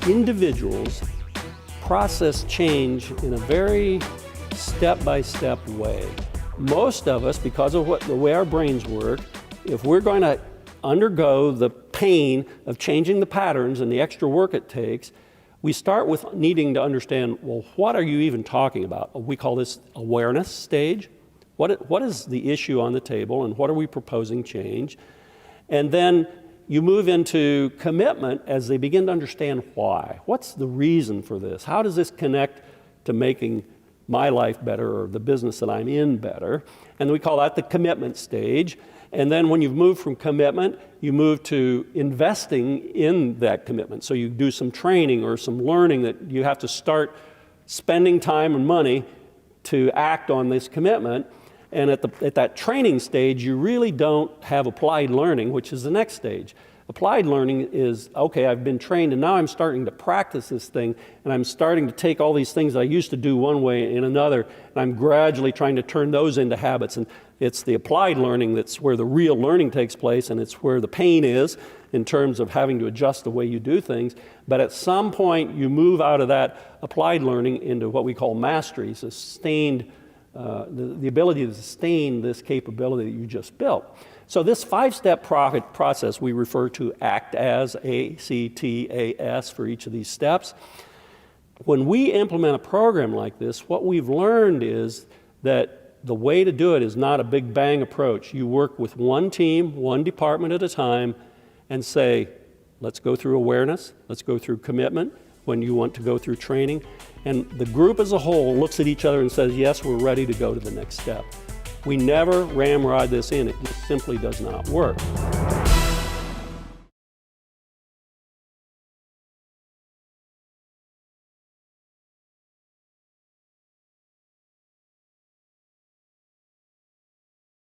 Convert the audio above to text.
individuals process change in a very step-by-step way. Most of us, because of the way our brains work, if we're going to undergo the pain of changing the patterns and the extra work it takes, we start with needing to understand, well, what are you even talking about? We call this awareness stage. What is the issue on the table and what are we proposing change? And then you move into commitment as they begin to understand why. What's the reason for this? How does this connect to making my life better or the business that I'm in better? And we call that the commitment stage. And then when you've moved from commitment, you move to investing in that commitment. So you do some training or some learning that you have to start spending time and money to act on this commitment. And at that training stage, you really don't have applied learning, which is the next stage. Applied learning is, okay, I've been trained and now I'm starting to practice this thing and I'm starting to take all these things that I used to do one way in another and I'm gradually trying to turn those into habits. And it's the applied learning that's where the real learning takes place and it's where the pain is in terms of having to adjust the way you do things. But at some point you move out of that applied learning into what we call mastery, sustained, the ability to sustain this capability that you just built. So this 5-step process we refer to ACT as, A-C-T-A-S for each of these steps. When we implement a program like this, what we've learned is that the way to do it is not a big bang approach. You work with one team, one department at a time, and say, let's go through awareness, let's go through commitment when you want to go through training. And the group as a whole looks at each other and says, yes, we're ready to go to the next step. We never ramrod this in. It just simply does not work.